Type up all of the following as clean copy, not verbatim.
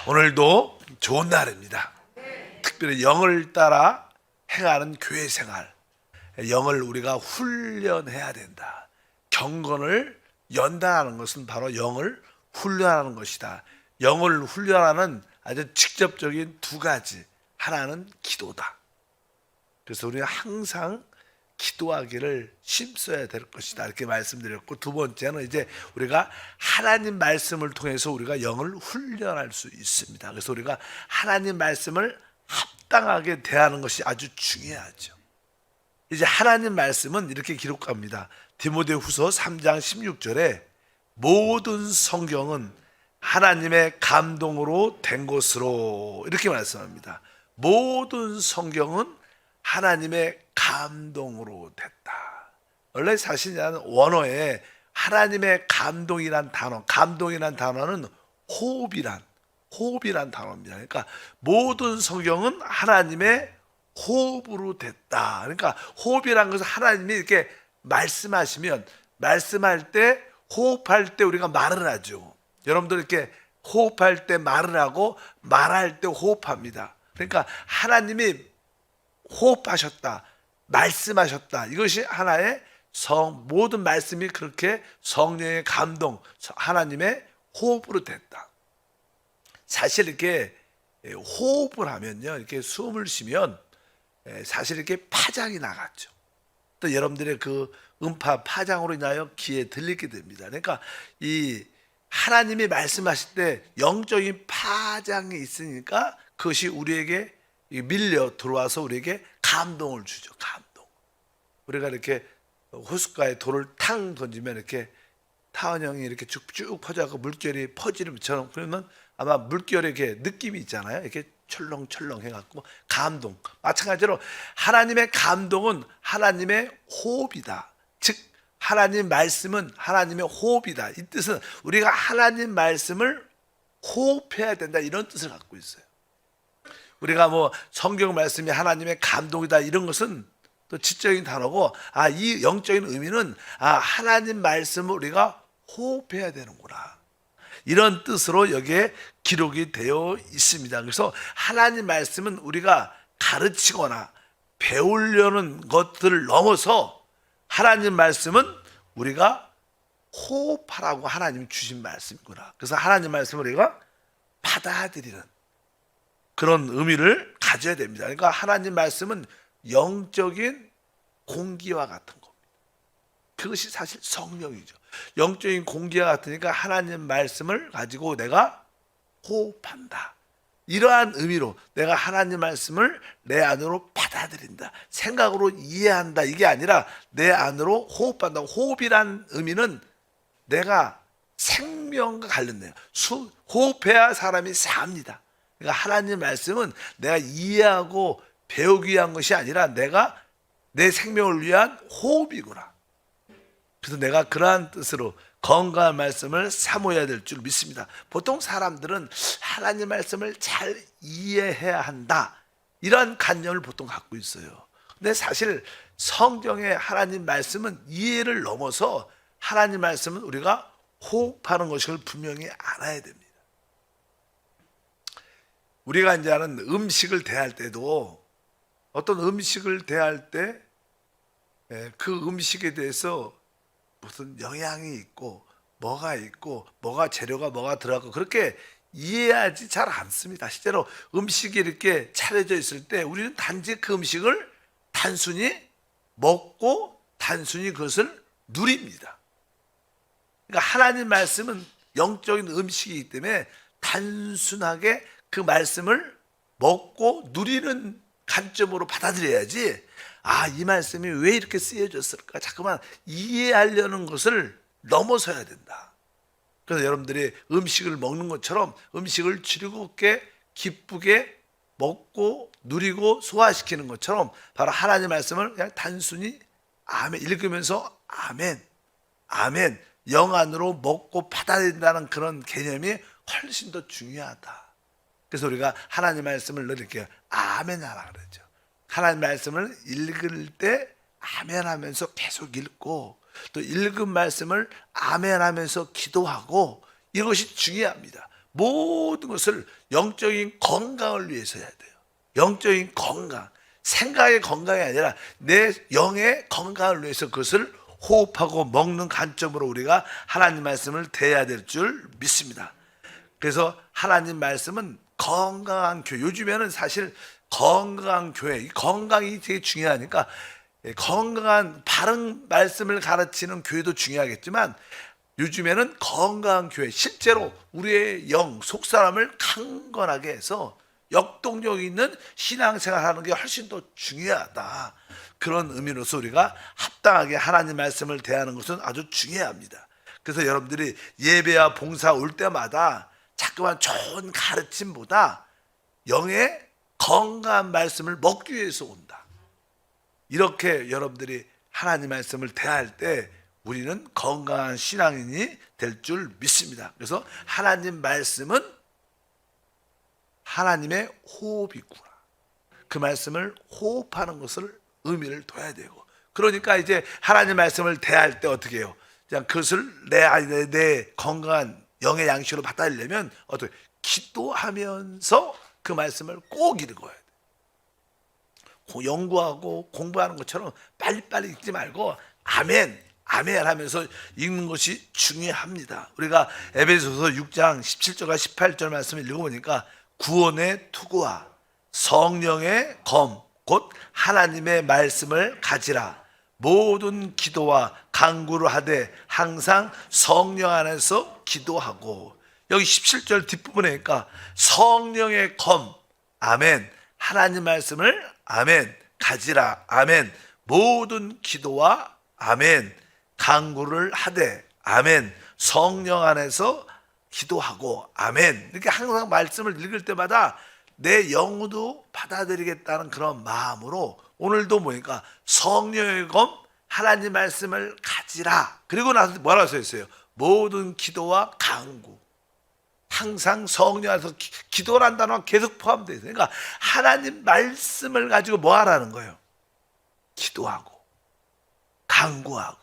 오늘도 좋은 날입니다. 특별히 영을 따라 행하는 교회 생활, 영을 우리가 훈련해야 된다. 경건을 연단하는 것은 바로 영을 훈련하는 것이다. 영을 훈련하는 아주 직접적인 두 가지, 하나는 기도다. 그래서 우리가 항상 기도하기를 힘써야 될 것이다, 이렇게 말씀드렸고, 두 번째는 이제 우리가 하나님 말씀을 통해서 우리가 영을 훈련할 수 있습니다. 그래서 우리가 하나님 말씀을 합당하게 대하는 것이 아주 중요하죠. 이제 하나님 말씀은 이렇게 기록합니다. 디모데후서 3장 16절에 모든 성경은 하나님의 감동으로 된 것으로, 이렇게 말씀합니다. 모든 성경은 하나님의 감동으로 됐다. 원래 사실은 원어에 하나님의 감동이란 단어, 감동이란 단어는 호흡이란 단어입니다. 그러니까 모든 성경은 하나님의 호흡으로 됐다. 그러니까 호흡이란 것은 하나님이 이렇게 말씀하시면, 말씀할 때, 호흡할 때 우리가 말을 하죠. 여러분들 이렇게 호흡할 때 말을 하고 말할 때 호흡합니다. 그러니까 하나님이 호흡하셨다, 말씀하셨다. 이것이 하나의 모든 말씀이 그렇게 성령의 감동, 하나님의 호흡으로 됐다. 사실 이렇게 호흡을 하면요, 이렇게 숨을 쉬면 사실 이렇게 파장이 나갔죠. 또 여러분들의 그 음파, 파장으로 인하여 귀에 들리게 됩니다. 그러니까 이 하나님이 말씀하실 때 영적인 파장이 있으니까 그것이 우리에게 밀려 들어와서 우리에게 감동을 주죠. 감동. 우리가 이렇게 호숫가에 돌을 탕 던지면 이렇게 타원형이 이렇게 쭉쭉 퍼져서 물결이 퍼지는 것처럼, 그러면 아마 물결에 이렇게 느낌이 있잖아요. 이렇게 철렁철렁 해갖고 감동. 마찬가지로 하나님의 감동은 하나님의 호흡이다. 즉 하나님 말씀은 하나님의 호흡이다. 이 뜻은 우리가 하나님 말씀을 호흡해야 된다, 이런 뜻을 갖고 있어요. 우리가 뭐 성경 말씀이 하나님의 감동이다, 이런 것은 또 지적인 단어고, 이 영적인 의미는 하나님 말씀을 우리가 호흡해야 되는구나, 이런 뜻으로 여기에 기록이 되어 있습니다. 그래서 하나님 말씀은 우리가 가르치거나 배우려는 것들을 넘어서 하나님 말씀은 우리가 호흡하라고 하나님이 주신 말씀이구나. 그래서 하나님 말씀을 우리가 받아들이는 그런 의미를 가져야 됩니다. 그러니까 하나님 말씀은 영적인 공기와 같은 겁니다. 그것이 사실 성령이죠. 영적인 공기와 같으니까 하나님 말씀을 가지고 내가 호흡한다, 이러한 의미로 내가 하나님 말씀을 내 안으로 받아들인다, 생각으로 이해한다, 이게 아니라 내 안으로 호흡한다. 호흡이란 의미는 내가 생명과 관련돼요. 호흡해야 사람이 삽니다. 그러니까 하나님 말씀은 내가 이해하고 배우기 위한 것이 아니라 내가 내 생명을 위한 호흡이구나. 그래서 내가 그러한 뜻으로 건강한 말씀을 사모해야 될 줄 믿습니다. 보통 사람들은 하나님 말씀을 잘 이해해야 한다, 이런 관념을 보통 갖고 있어요. 근데 사실 성경의 하나님 말씀은 이해를 넘어서 하나님 말씀은 우리가 호흡하는 것을 분명히 알아야 됩니다. 우리가 이제 하는 음식을 대할 때도, 어떤 음식을 대할 때 그 음식에 대해서 무슨 영양이 있고 뭐가 재료가 뭐가 들어가고 그렇게 이해하지 잘 않습니다. 실제로 음식이 이렇게 차려져 있을 때 우리는 단지 그 음식을 단순히 먹고 단순히 그것을 누립니다. 그러니까 하나님 말씀은 영적인 음식이기 때문에 단순하게 그 말씀을 먹고 누리는 관점으로 받아들여야지, 이 말씀이 왜 이렇게 쓰여졌을까, 자꾸만 이해하려는 것을 넘어서야 된다. 그래서 여러분들이 음식을 먹는 것처럼 음식을 즐겁게 기쁘게 먹고 누리고 소화시키는 것처럼 바로 하나님 말씀을 그냥 단순히 아멘 읽으면서 아멘 영 안으로 먹고 받아들인다는 그런 개념이 훨씬 더 중요하다. 그래서 우리가 하나님 말씀을 늘 이렇게 아멘 하라 그러죠. 하나님 말씀을 읽을 때 아멘 하면서 계속 읽고, 또 읽은 말씀을 아멘 하면서 기도하고, 이것이 중요합니다. 모든 것을 영적인 건강을 위해서 해야 돼요. 영적인 건강, 생각의 건강이 아니라 내 영의 건강을 위해서 그것을 호흡하고 먹는 관점으로 우리가 하나님 말씀을 대해야 될 줄 믿습니다. 그래서 하나님 말씀은 건강한 교회, 요즘에는 사실 건강한 교회, 이 건강이 되게 중요하니까 건강한 바른 말씀을 가르치는 교회도 중요하겠지만 요즘에는 건강한 교회, 실제로 우리의 영, 속사람을 강건하게 해서 역동력 있는 신앙생활 하는 게 훨씬 더 중요하다. 그런 의미로서 우리가 합당하게 하나님 말씀을 대하는 것은 아주 중요합니다. 그래서 여러분들이 예배와 봉사 올 때마다 자꾸만 좋은 가르침보다 영의 건강한 말씀을 먹기 위해서 온다. 이렇게 여러분들이 하나님 말씀을 대할 때 우리는 건강한 신앙인이 될 줄 믿습니다. 그래서 하나님 말씀은 하나님의 호흡이구나. 그 말씀을 호흡하는 것을 의미를 둬야 되고, 그러니까 이제 하나님 말씀을 대할 때 어떻게 해요? 그냥 그것을 내 건강한 영의 양식으로 받아들이려면 어떻게 기도하면서 그 말씀을 꼭 읽어야 돼. 연구하고 공부하는 것처럼 빨리빨리 읽지 말고 아멘, 아멘 하면서 읽는 것이 중요합니다. 우리가 에베소서 6장 17절과 18절 말씀을 읽어보니까 구원의 투구와 성령의 검, 곧 하나님의 말씀을 가지라. 모든 기도와 간구를 하되 항상 성령 안에서 기도하고. 여기 17절 뒷부분에니까 성령의 검, 아멘, 하나님 말씀을 아멘, 가지라, 아멘, 모든 기도와 아멘, 간구를 하되 아멘, 성령 안에서 기도하고 아멘. 이렇게 항상 말씀을 읽을 때마다 내 영도 받아들이겠다는 그런 마음으로 오늘도 보니까 성령의 검, 하나님 말씀을 가지라. 그리고 나서 뭐라고 써 있어요? 모든 기도와 간구. 항상 성령 안에서 기도라는 단어가 계속 포함되어 있어요. 그러니까 하나님 말씀을 가지고 뭐 하라는 거예요? 기도하고 간구하고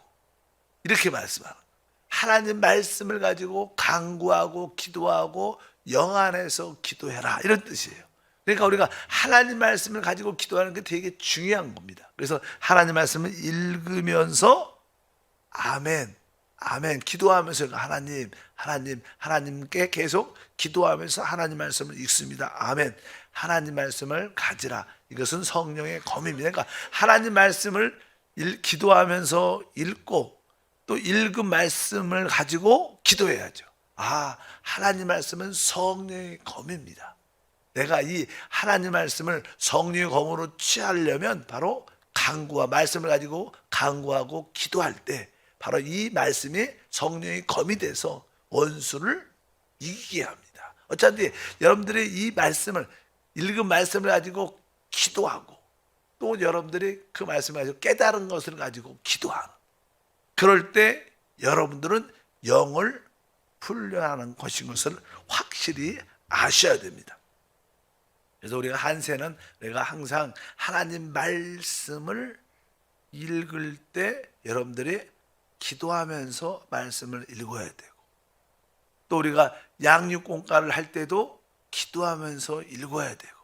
이렇게 말씀하는 거예요. 하나님 말씀을 가지고 간구하고 기도하고 영 안에서 기도해라, 이런 뜻이에요. 그러니까 우리가 하나님 말씀을 가지고 기도하는 게 되게 중요한 겁니다. 그래서 하나님 말씀을 읽으면서 아멘, 아멘, 기도하면서 하나님께 계속 기도하면서 하나님 말씀을 읽습니다. 아멘. 하나님 말씀을 가지라. 이것은 성령의 검입니다. 그러니까 하나님 말씀을 기도하면서 읽고 또 읽은 말씀을 가지고 기도해야죠. 아, 하나님 말씀은 성령의 검입니다. 내가 이 하나님 말씀을 성령의 검으로 취하려면 바로 간구와 말씀을 가지고 간구하고 기도할 때 바로 이 말씀이 성령의 검이 돼서 원수를 이기게 합니다. 어차피 여러분들이 이 말씀을 읽은 말씀을 가지고 기도하고 또 여러분들이 그 말씀을 가지고 깨달은 것을 가지고 기도하는, 그럴 때 여러분들은 영을 훈련하는 것인 것을 확실히 아셔야 됩니다. 그래서 우리가 한세는 우리가 항상 하나님 말씀을 읽을 때 여러분들이 기도하면서 말씀을 읽어야 되고, 또 우리가 양육공과를 할 때도 기도하면서 읽어야 되고,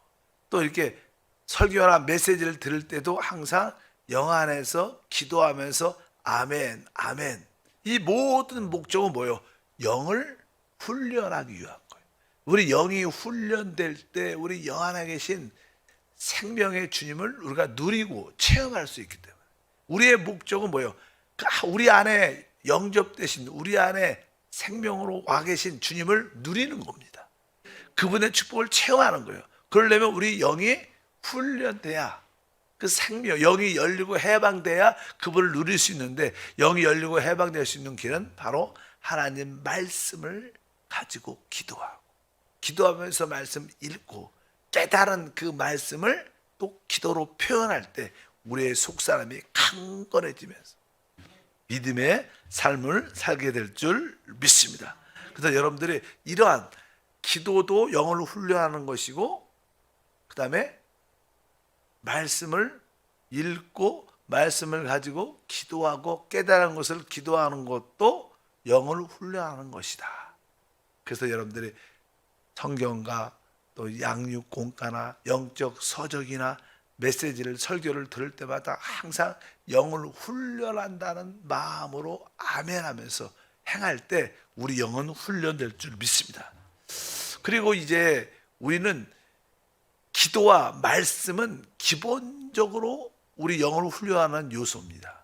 또 이렇게 설교나 메시지를 들을 때도 항상 영 안에서 기도하면서 아멘, 아멘. 이 모든 목적은 뭐예요? 영을 훈련하기 위한 거예요. 우리 영이 훈련될 때 우리 영 안에 계신 생명의 주님을 우리가 누리고 체험할 수 있기 때문에 우리의 목적은 뭐예요? 우리 안에 영접되신, 우리 안에 생명으로 와 계신 주님을 누리는 겁니다. 그분의 축복을 체험하는 거예요. 그러려면 우리 영이 훈련돼야, 그 생명, 영이 열리고 해방돼야 그분을 누릴 수 있는데, 영이 열리고 해방될 수 있는 길은 바로 하나님 말씀을 가지고 기도하고, 기도하면서 말씀 읽고 깨달은 그 말씀을 또 기도로 표현할 때 우리의 속사람이 강건해지면서 믿음의 삶을 살게 될 줄 믿습니다. 그래서 여러분들이 이러한 기도도 영을 훈련하는 것이고, 그 다음에 말씀을 읽고 말씀을 가지고 기도하고 깨달은 것을 기도하는 것도 영을 훈련하는 것이다. 그래서 여러분들이 성경과 또 양육 공과나 영적 서적이나 메시지를 설교를 들을 때마다 항상 영을 훈련한다는 마음으로 아멘하면서 행할 때 우리 영은 훈련될 줄 믿습니다. 그리고 이제 우리는 기도와 말씀은 기본적으로 우리 영을 훈련하는 요소입니다.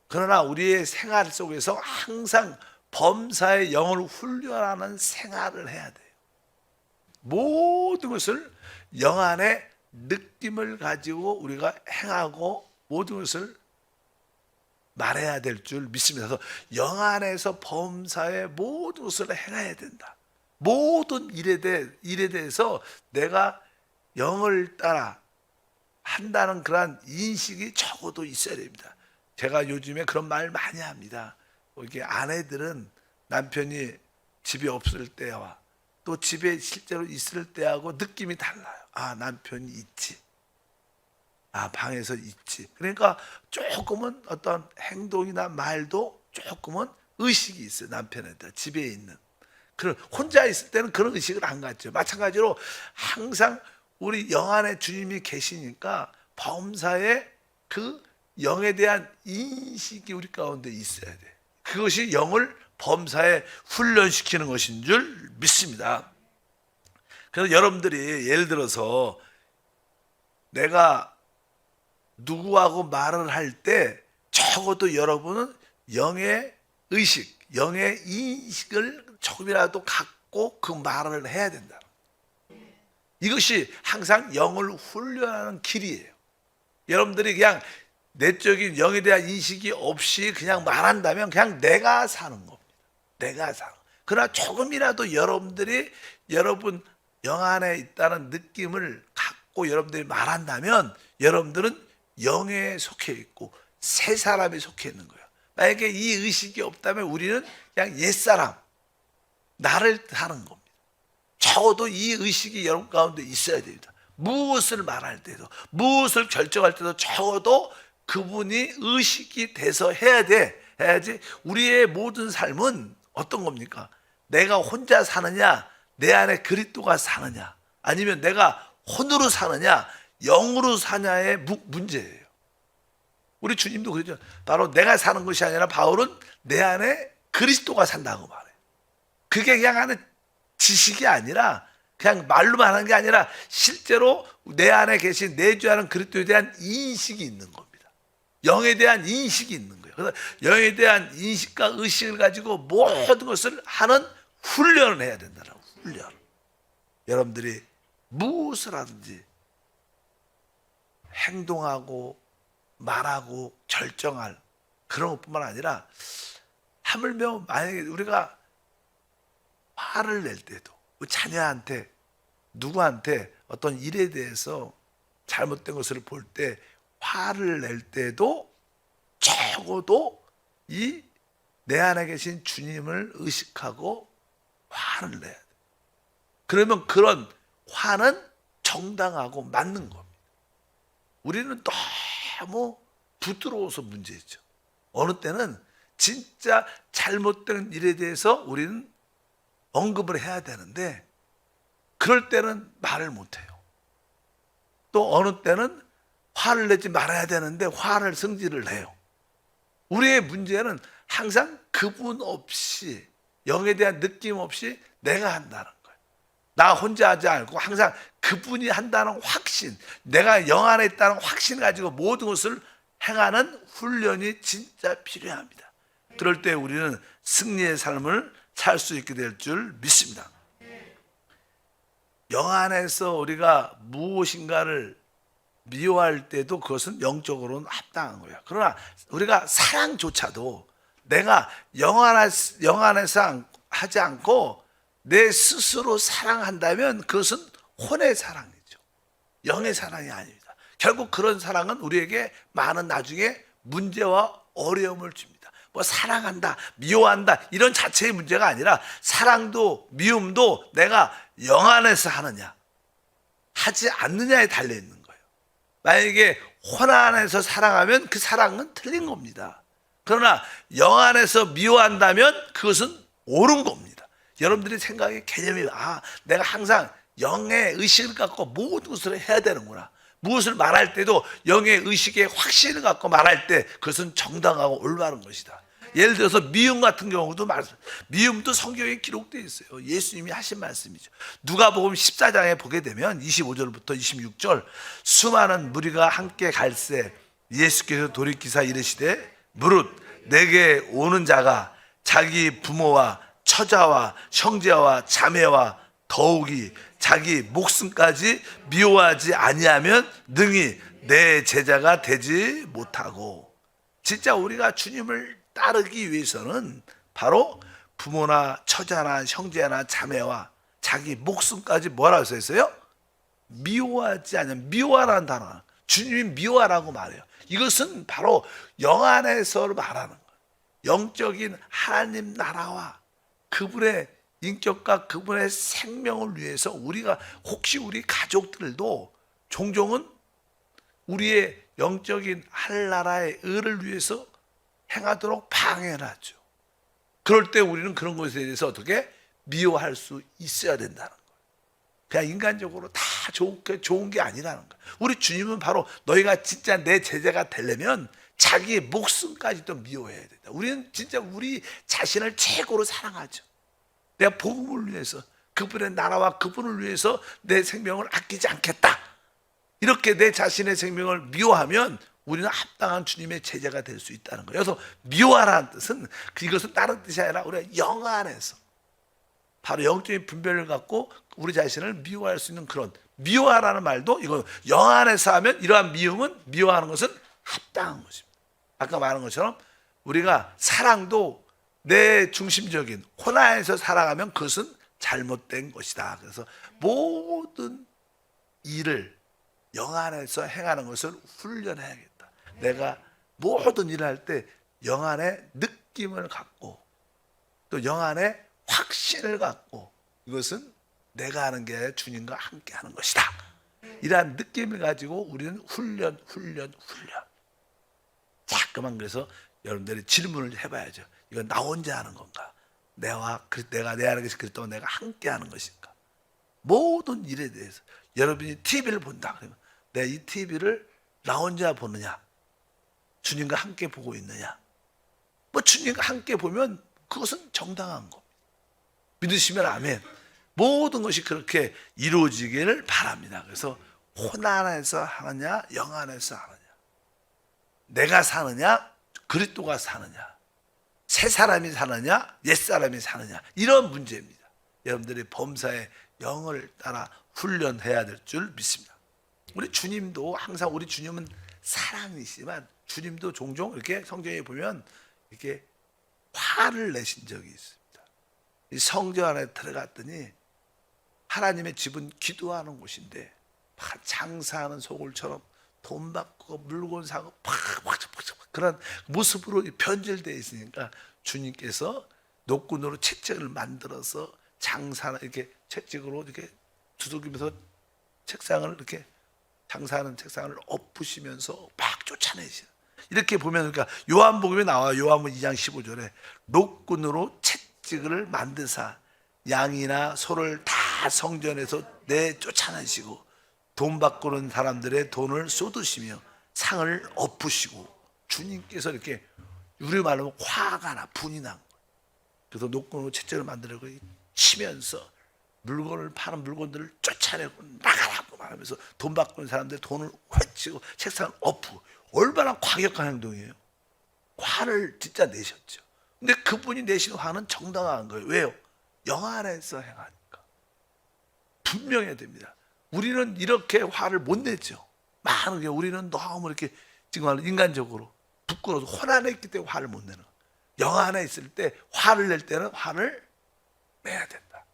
그러나 우리의 생활 속에서 항상 범사의 영을 훈련하는 생활을 해야 돼요. 모든 것을 영 안에 느낌을 가지고 우리가 행하고 모든 것을 말해야 될 줄 믿습니다. 그래서 영 안에서 범사의 모든 것을 행해야 된다. 모든 일에 대해서 내가 영을 따라 한다는 그런 인식이 적어도 있어야 됩니다. 제가 요즘에 그런 말 많이 합니다. 이게 아내들은 남편이 집에 없을 때와 또 집에 실제로 있을 때하고 느낌이 달라요. 아, 남편이 있지. 아, 방에서 있지. 그러니까 조금은 어떤 행동이나 말도 조금은 의식이 있어요. 남편에 대해 집에 있는. 그런 혼자 있을 때는 그런 의식을 안 갖죠. 마찬가지로 항상 우리 영 안에 주님이 계시니까 범사에 그 영에 대한 인식이 우리 가운데 있어야 돼. 그것이 영을 범사에 훈련시키는 것인 줄 믿습니다. 그래서 여러분들이 예를 들어서 내가 누구하고 말을 할 때 적어도 여러분은 영의 의식, 영의 인식을 조금이라도 갖고 그 말을 해야 된다. 이것이 항상 영을 훈련하는 길이에요. 여러분들이 그냥 내적인 영에 대한 인식이 없이 그냥 말한다면 그냥 내가 사는 겁니다. 내가 사는. 그러나 조금이라도 여러분들이 여러분 영 안에 있다는 느낌을 갖고 여러분들이 말한다면 여러분들은 영에 속해 있고 새 사람에 속해 있는 거예요. 만약에 이 의식이 없다면 우리는 그냥 옛사람, 나를 사는 겁니다. 적어도 이 의식이 여러분 가운데 있어야 됩니다. 무엇을 말할 때도 무엇을 결정할 때도 적어도 그분이 의식이 돼서 해야 돼. 해야지. 우리의 모든 삶은 어떤 겁니까? 내가 혼자 사느냐, 내 안에 그리스도가 사느냐, 아니면 내가 혼으로 사느냐, 영으로 사냐의 문제예요. 우리 주님도 그러죠. 바로 내가 사는 것이 아니라 바울은 내 안에 그리스도가 산다고 말해요. 그게 그냥 하는 지식이 아니라 그냥 말로만 하는 게 아니라 실제로 내 안에 계신 내주하는 그리스도에 대한 인식이 있는 겁니다. 영에 대한 인식이 있는 거예요. 그래서 영에 대한 인식과 의식을 가지고 모든 것을 하는 훈련을 해야 된다는 훈련. 여러분들이 무엇을 하든지 행동하고 말하고 결정할 그런 것뿐만 아니라 하물며 만약에 우리가 화를 낼 때도 자녀한테 누구한테 어떤 일에 대해서 잘못된 것을 볼 때 화를 낼 때도 적어도 이 내 안에 계신 주님을 의식하고 화를 내야 돼. 그러면 그런 화는 정당하고 맞는 겁니다. 우리는 너무 부드러워서 문제죠. 어느 때는 진짜 잘못된 일에 대해서 우리는 언급을 해야 되는데 그럴 때는 말을 못해요. 또 어느 때는 화를 내지 말아야 되는데 화를 성질을 해요. 우리의 문제는 항상 그분 없이 영에 대한 느낌 없이 내가 한다는 거예요. 나 혼자 하지 않고 항상 그분이 한다는 확신, 내가 영 안에 있다는 확신을 가지고 모든 것을 행하는 훈련이 진짜 필요합니다. 그럴 때 우리는 승리의 삶을 살 수 있게 될 줄 믿습니다. 영 안에서 우리가 무엇인가를 미워할 때도 그것은 영적으로는 합당한 거예요. 그러나 우리가 사랑조차도 내가 영 안에서 하지 않고 내 스스로 사랑한다면 그것은 혼의 사랑이죠. 영의 사랑이 아닙니다. 결국 그런 사랑은 우리에게 많은 나중에 문제와 어려움을 줍니다. 뭐 사랑한다, 미워한다 이런 자체의 문제가 아니라 사랑도 미움도 내가 영 안에서 하느냐 하지 않느냐에 달려 있는 거예요. 만약에 혼 안에서 사랑하면 그 사랑은 틀린 겁니다. 그러나 영 안에서 미워한다면 그것은 옳은 겁니다. 여러분들이 생각의 개념이 내가 항상 영의 의식을 갖고 모든 것을 해야 되는구나. 무엇을 말할 때도 영의 의식의 확신을 갖고 말할 때 그것은 정당하고 올바른 것이다. 예를 들어서 미움 같은 경우도 미움도 성경에 기록되어 있어요. 예수님이 하신 말씀이죠. 누가복음 14장에 보게 되면 25절부터 26절 수많은 무리가 함께 갈새 예수께서 돌이키사 이르시되 무릇 내게 오는 자가 자기 부모와 처자와 형제와 자매와 더욱이 자기 목숨까지 미워하지 아니하면 능히 내 제자가 되지 못하고. 진짜 우리가 주님을 따르기 위해서는 바로 부모나 처자나 형제나 자매와 자기 목숨까지 뭐라고 써있어요? 미워하지 않으면. 미워하라는 단어, 주님이 미워하라고 말해요. 이것은 바로 영 안에서 말하는 거예요. 영적인 하나님 나라와 그분의 인격과 그분의 생명을 위해서 우리가 혹시 우리 가족들도 종종은 우리의 영적인 하늘나라의 의를 위해서 행하도록 방해를 하죠. 그럴 때 우리는 그런 것에 대해서 어떻게 미워할 수 있어야 된다는 거예요. 그냥 인간적으로 다 좋은 게 아니라는 거예요. 우리 주님은 바로 너희가 진짜 내 제자가 되려면 자기의 목숨까지도 미워해야 된다. 우리는 진짜 우리 자신을 최고로 사랑하죠. 내가 복음을 위해서, 그분의 나라와 그분을 위해서 내 생명을 아끼지 않겠다. 이렇게 내 자신의 생명을 미워하면 우리는 합당한 주님의 제자가 될 수 있다는 거예요. 그래서 미워하라는 뜻은 이것은 다른 뜻이 아니라 우리가 영 안에서 바로 영적인 분별을 갖고 우리 자신을 미워할 수 있는 그런, 미워하라는 말도 이거 영 안에서 하면 이러한 미움은, 미워하는 것은 합당한 것입니다. 아까 말한 것처럼 우리가 사랑도 내 중심적인 혼안에서 살아가면 그것은 잘못된 것이다. 그래서 모든 일을 영 안에서 행하는 것을 훈련해야겠다. 내가 모든 일을 할 때 영 안에 느낌을 갖고 또 영 안에 확신을 갖고 이것은 내가 하는 게 아니라 주님과 함께 하는 것이다. 이러한 느낌을 가지고 우리는 훈련. 자꾸만 그래서 여러분들이 질문을 해봐야죠. 이건 나 혼자 하는 건가? 내가 내 하는 것이 그렇다고 내가 함께 하는 것인가? 모든 일에 대해서 여러분이 TV를 본다 그러면 내가 이 TV를 나 혼자 보느냐? 주님과 함께 보고 있느냐? 뭐 주님과 함께 보면 그것은 정당한 겁니다. 믿으시면 아멘. 모든 것이 그렇게 이루어지기를 바랍니다. 그래서 혼 안에서 하느냐, 영 안에서 하느냐, 내가 사느냐, 그리스도가 사느냐, 새 사람이 사느냐, 옛 사람이 사느냐, 이런 문제입니다. 여러분들이 범사의 영을 따라 훈련해야 될 줄 믿습니다. 우리 주님도 항상, 우리 주님은 사랑이시지만 주님도 종종 이렇게 성경에 보면 이렇게 화를 내신 적이 있습니다. 이 성전 안에 들어갔더니 하나님의 집은 기도하는 곳인데 장사하는 소굴처럼 돈 받고 물건 사고 그런 모습으로 변질되어 있으니까 주님께서 노끈으로 채찍을 만들어서 장사는 이렇게 채찍으로 이렇게 두들기면서 책상을 이렇게 장사하는 책상을 엎으시면서 막 쫓아내시는. 이렇게 보면 그러니까 요한복음에 나와요. 요한복음 2장 15절에 노끈으로 채찍을 만드사 양이나 소를 다 성전에서 내쫓아내시고 돈 바꾸는 사람들의 돈을 쏟으시며 상을 엎으시고, 주님께서 이렇게 우리 말로 화가 나, 분이 난 거예요. 그래서 노끈으로 채찍을 만들고 치면서 물건을 파는 물건들을 쫓아내고 나가라고 말하면서 돈 바꾸는 사람들의 돈을 훔치고 책상을 엎고, 얼마나 과격한 행동이에요. 화를 진짜 내셨죠. 근데 그분이 내신 화는 정당한 거예요. 왜요? 영 안에서 행하니까. 분명해야 됩니다. 우리는 이렇게 화를 못 내죠. 많은 게 우리는 너무 이렇게 지금 인간적으로 부끄러워서 혼 안에 있기 때문에 화를 못 내는 거예요. 영 안에 있을 때 화를 낼 때는 화를 내야 된다.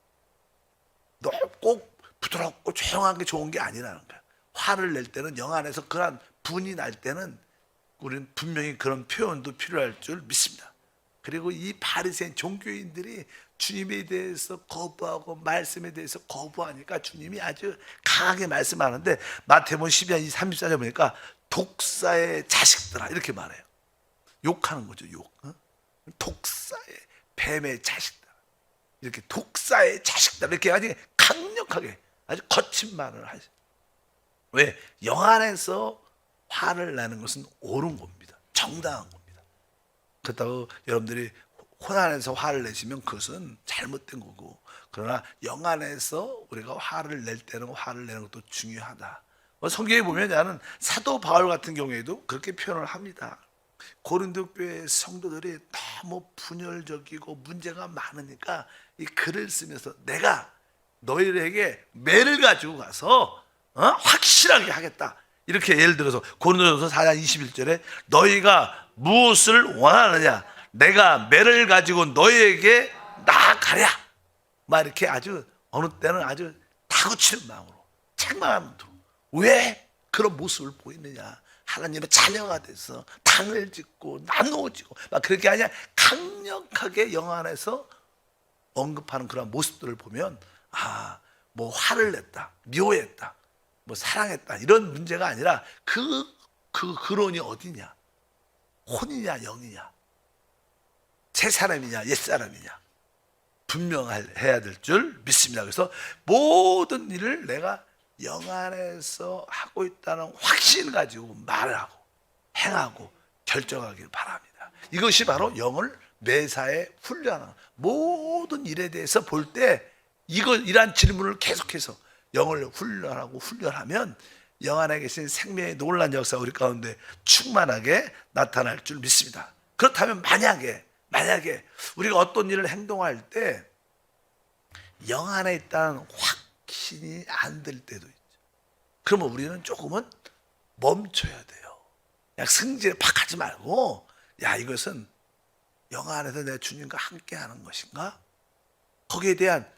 너무 꼭 부드럽고 조용한 게 좋은 게 아니라는 거야. 화를 낼 때는 영 안에서 그러한 분이 날 때는 우리는 분명히 그런 표현도 필요할 줄 믿습니다. 그리고 이 바리새인 종교인들이 주님에 대해서 거부하고 말씀에 대해서 거부하니까 주님이 아주 강하게 말씀하는데 마태복음 12장 34절 보니까 독사의 자식들아 이렇게 말해요. 욕하는 거죠. 욕. 독사의 뱀의 자식들. 이렇게 독사의 자식들 이렇게 아주 강력하게 아주 거친 말을 하죠. 왜? 영 안에서 화를 내는 것은 옳은 겁니다. 정당한 겁니다. 그렇다고 여러분들이 혼 안에서 화를 내시면 그것은 잘못된 거고, 그러나 영 안에서 우리가 화를 낼 때는 화를 내는 것도 중요하다. 성경에 보면 나는 사도 바울 같은 경우에도 그렇게 표현을 합니다. 고린도 교회 성도들이 너무 분열적이고 문제가 많으니까 이 글을 쓰면서 내가 너희에게 매를 가지고 가서 확실하게 하겠다. 이렇게 예를 들어서 고린도전서 4장 21절에 너희가 무엇을 원하느냐 내가 매를 가지고 너희에게 나아가랴. 막 이렇게 아주 어느 때는 아주 다그치는 마음으로 책망하는 마음으로. 왜 그런 모습을 보이느냐? 하나님의 자녀가 돼서 당을 짓고 나누어지고 막 그렇게 아니라 강력하게 영 안에서 언급하는 그런 모습들을 보면 뭐 화를 냈다, 미워했다, 뭐 사랑했다 이런 문제가 아니라 그 근원이 어디냐? 혼이냐 영이냐? 새 사람이냐 옛 사람이냐? 분명해야 될 줄 믿습니다. 그래서 모든 일을 내가 영 안에서 하고 있다는 확신 가지고 말을 하고 행하고 결정하길 바랍니다. 이것이 바로 영을 매사에 훈련하는, 모든 일에 대해서 볼 때 이러한 질문을 계속해서 영을 훈련하면 영 안에 계신 생명의 놀라운 역사가 우리 가운데 충만하게 나타날 줄 믿습니다. 그렇다면 만약에 우리가 어떤 일을 행동할 때 영 안에 있다는 확신이 안 될 때도 있죠. 그러면 우리는 조금은 멈춰야 돼요. 그냥 승질에 팍 하지 말고, 이것은 영 안에서 내 주님과 함께 하는 것인가? 거기에 대한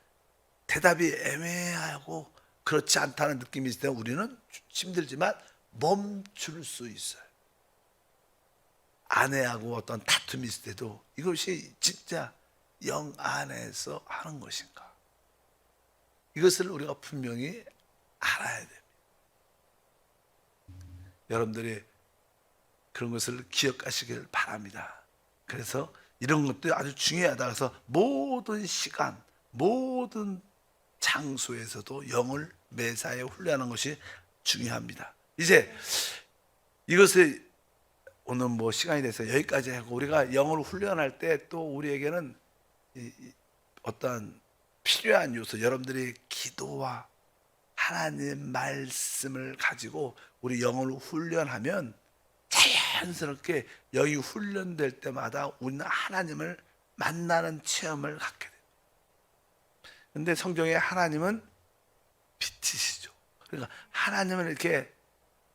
대답이 애매하고 그렇지 않다는 느낌이 있을 때 우리는 힘들지만 멈출 수 있어요. 아내하고 어떤 다툼이 있을 때도 이것이 진짜 영 안에서 하는 것인가? 이것을 우리가 분명히 알아야 됩니다. 여러분들이 그런 것을 기억하시길 바랍니다. 그래서 이런 것도 아주 중요하다. 그래서 모든 시간, 모든 장소에서도 영을 매사에 훈련하는 것이 중요합니다. 이제 이것을 오늘 뭐 시간이 돼서 여기까지 하고, 우리가 영을 훈련할 때 또 우리에게는 어떠한 필요한 요소, 여러분들이 기도와 하나님 말씀을 가지고 우리 영을 훈련하면 자연스럽게 영이 훈련될 때마다 우리는 하나님을 만나는 체험을 갖게 됩니다. 그런데 성경에 하나님은 빛이시죠. 그러니까 하나님을 이렇게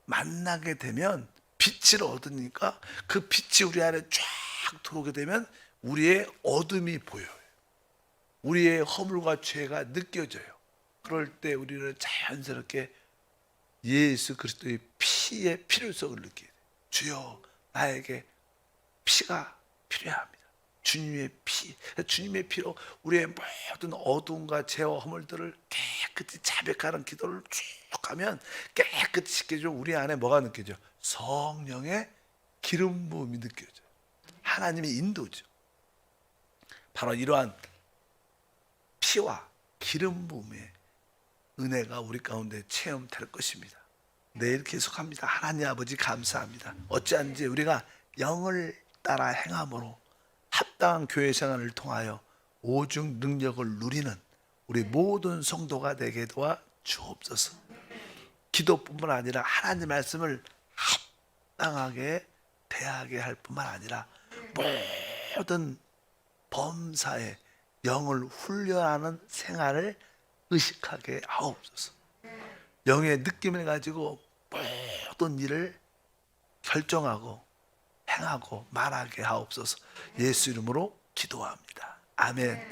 만나게 되면 빛을 얻으니까 그 빛이 우리 안에 쫙 들어오게 되면 우리의 어둠이 보여요. 우리의 허물과 죄가 느껴져요. 그럴 때 우리는 자연스럽게 예수 그리스도의 피의 필요성을 느끼게 돼요. 주여, 나에게 피가 필요합니다. 주님의 피, 주님의 피로 우리의 모든 어둠과 죄와 허물들을 깨끗이 자백하는 기도를 쭉 하면 깨끗이 씻겨져. 우리 안에 뭐가 느껴져? 성령의 기름 부음이 느껴져요. 하나님의 인도죠. 바로 이러한 피와 기름 부음의 은혜가 우리 가운데 체험될 것입니다. 내일 계속합니다. 하나님 아버지 감사합니다. 어찌하는지 우리가 영을 따라 행함으로 합당한 교회 생활을 통하여 오중 능력을 누리는 우리 모든 성도가 되게 도와 주옵소서. 기도뿐만 아니라 하나님 말씀을 합당하게 대하게 할 뿐만 아니라 모든 범사에 영을 훈련하는 생활을 의식하게 하옵소서. 영의 느낌을 가지고 모든 일을 결정하고 행하고 말하게 하옵소서. 예수 이름으로 기도합니다. 아멘.